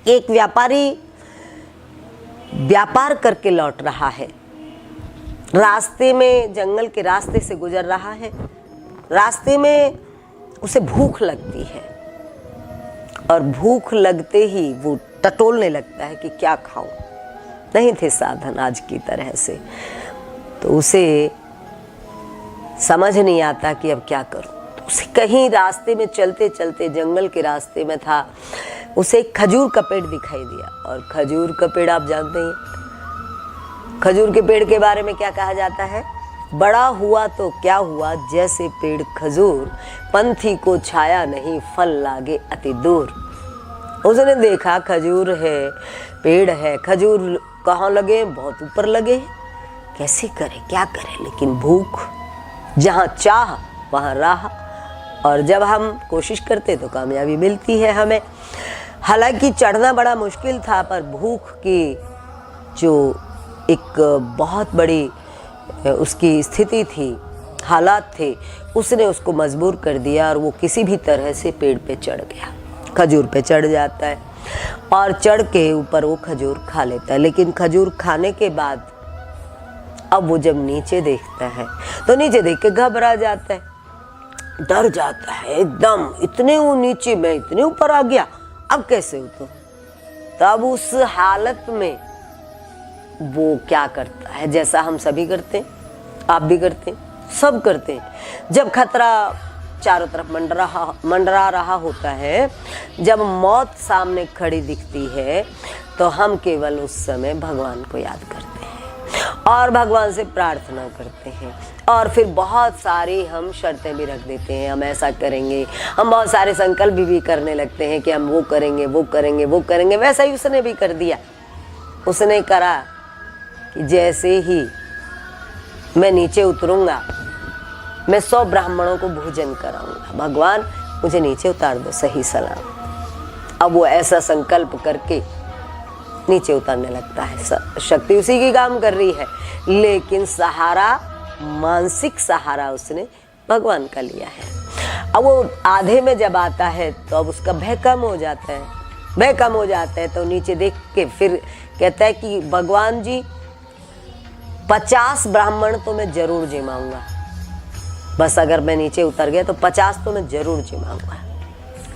एक व्यापारी व्यापार करके लौट रहा है, रास्ते में जंगल के रास्ते से गुजर रहा है। रास्ते में उसे भूख लगती है और भूख लगते ही वो टटोलने लगता है कि क्या खाऊं। नहीं थे साधन आज की तरह से, तो उसे समझ नहीं आता कि अब क्या करूं। तो उसे कहीं रास्ते में चलते चलते, जंगल के रास्ते में था, उसे एक खजूर का पेड़ दिखाई दिया। और खजूर का पेड़ आप जानते हैं, खजूर के पेड़ के बारे में क्या कहा जाता है, बड़ा हुआ तो क्या हुआ, जैसे पेड़ खजूर, पंथी को छाया नहीं, फल लागे अति दूर। उसने देखा खजूर है, पेड़ है, खजूर कहाँ लगे, बहुत ऊपर लगे, कैसे करे, क्या करे, लेकिन भूख, जहाँ चाह वहाँ राह। और जब हम कोशिश करते तो कामयाबी मिलती है हमें। हालांकि चढ़ना बड़ा मुश्किल था, पर भूख की जो एक बहुत बड़ी उसकी स्थिति थी, हालात थे, उसने उसको मजबूर कर दिया और वो किसी भी तरह से पेड़ पे चढ़ गया। खजूर पे चढ़ जाता है और चढ़ के ऊपर वो खजूर खा लेता है। लेकिन खजूर खाने के बाद अब वो जब नीचे देखता है तो नीचे देख के घबरा जाता है, डर जाता है एकदम, इतने वो नीचे, मैं इतने ऊपर आ गया, अब कैसे उतरूं। तब उस हालत में वो क्या करता है, जैसा हम सभी करते हैं, आप भी करते हैं, सब करते हैं। जब खतरा चारों तरफ मंडरा रहा होता है, जब मौत सामने खड़ी दिखती है, तो हम केवल उस समय भगवान को याद करते हैं और भगवान से प्रार्थना करते हैं। और फिर बहुत सारी हम शर्तें भी रख देते हैं, हम ऐसा करेंगे, हम बहुत सारे संकल्प भी करने लगते हैं कि हम वो करेंगे, वो करेंगे, वो करेंगे। वैसा ही उसने भी कर दिया। उसने करा कि जैसे ही मैं नीचे उतरूंगा, मैं 100 ब्राह्मणों को भोजन कराऊंगा, भगवान मुझे नीचे उतार दो सही सलाम। अब वो ऐसा संकल्प करके नीचे उतरने लगता है। शक्ति उसी की काम कर रही है, लेकिन सहारा, मानसिक सहारा उसने भगवान का लिया है। अब वो आधे में जब आता है तो अब उसका भय कम हो जाता है। भय कम हो जाता है तो नीचे देख के फिर कहता है कि भगवान जी 50 ब्राह्मण तो मैं जरूर जिमाऊंगा, बस अगर मैं नीचे उतर गया तो 50 तो मैं जरूर जिमाऊंगा।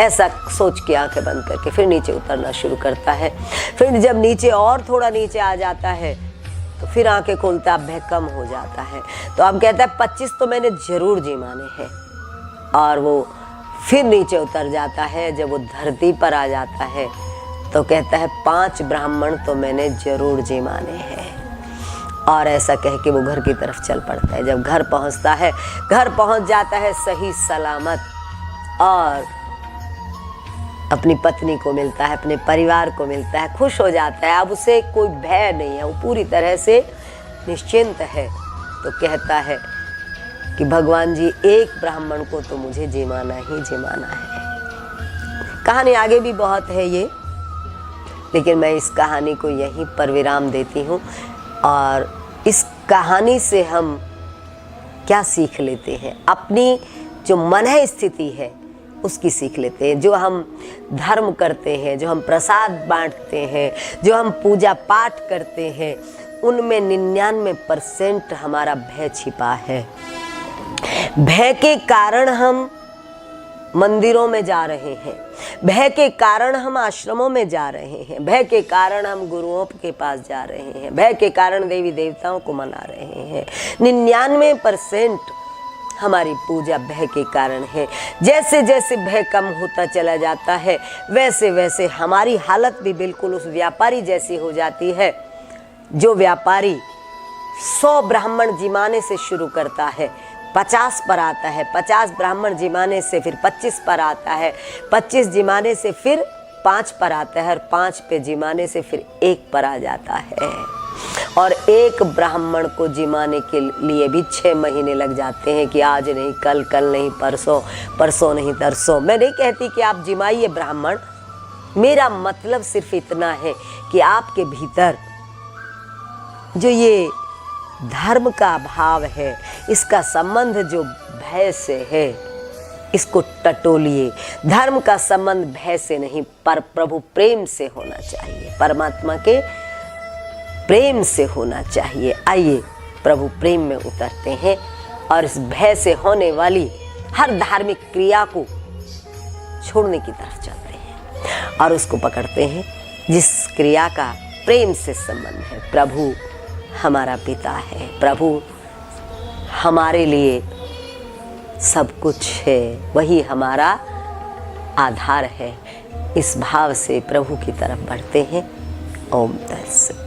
ऐसा सोच के आंखें बंद करके फिर नीचे उतरना शुरू करता है। फिर जब नीचे और थोड़ा नीचे आ जाता है तो फिर आंखें खोलता, भय कम हो जाता है। तो अब कहता है 25 तो मैंने जरूर जिमाने हैं। और वो फिर नीचे उतर जाता है। जब वो धरती पर आ जाता है तो कहता है 5 ब्राह्मण तो मैंने जरूर जिमाने हैं। और ऐसा कह के वो घर की तरफ चल पड़ता है। जब घर पहुंचता है, घर पहुंच जाता है सही सलामत और अपनी पत्नी को मिलता है, अपने परिवार को मिलता है, खुश हो जाता है। अब उसे कोई भय नहीं है, वो पूरी तरह से निश्चिंत है। तो कहता है कि भगवान जी, एक ब्राह्मण को तो मुझे जिमाना ही जिमाना है। कहानी आगे भी बहुत है ये, लेकिन मैं इस कहानी को यहीं पर विराम देती हूँ। और इस कहानी से हम क्या सीख लेते हैं, अपनी जो मन स्थिति है उसकी सीख लेते हैं। जो हम धर्म करते हैं, जो हम प्रसाद बांटते हैं, जो हम पूजा पाठ करते हैं, उनमें 99% हमारा भय छिपा है। भय के कारण हम मंदिरों में जा रहे हैं, भय के कारण हम आश्रमों में जा रहे हैं, भय के कारण हम गुरुओं के पास जा रहे हैं, भय के कारण देवी देवताओं को मना रहे हैं। 99% हमारी पूजा भय के कारण है। जैसे जैसे भय कम होता चला जाता है, वैसे वैसे हमारी हालत भी बिल्कुल उस व्यापारी जैसी हो जाती है। जो व्यापारी 100 ब्राह्मण जिमाने से शुरू करता है, 50 पर आता है, 50 ब्राह्मण जिमाने से फिर 25 पर आता है, 25 जिमाने से फिर 5 पर आता है और 5 पे जिमाने से फिर 1 पर आ जाता है। और एक ब्राह्मण को जिमाने के लिए भी 6 महीने लग जाते हैं कि आज नहीं कल, कल नहीं परसों, परसों नहीं तरसों। मैं नहीं कहती कि आप जिमाइए ब्राह्मण, मेरा मतलब सिर्फ इतना है कि आपके भीतर जो ये धर्म का भाव है, इसका संबंध जो भय से है, इसको टटोलिए। धर्म का संबंध भय से नहीं पर प्रभु प्रेम से होना चाहिए, परमात्मा के प्रेम से होना चाहिए। आइए प्रभु प्रेम में उतरते हैं और इस भय से होने वाली हर धार्मिक क्रिया को छोड़ने की तरफ चलते हैं और उसको पकड़ते हैं जिस क्रिया का प्रेम से संबंध है। प्रभु हमारा पिता है, प्रभु हमारे लिए सब कुछ है, वही हमारा आधार है। इस भाव से प्रभु की तरफ बढ़ते हैं। ओम तत्सत।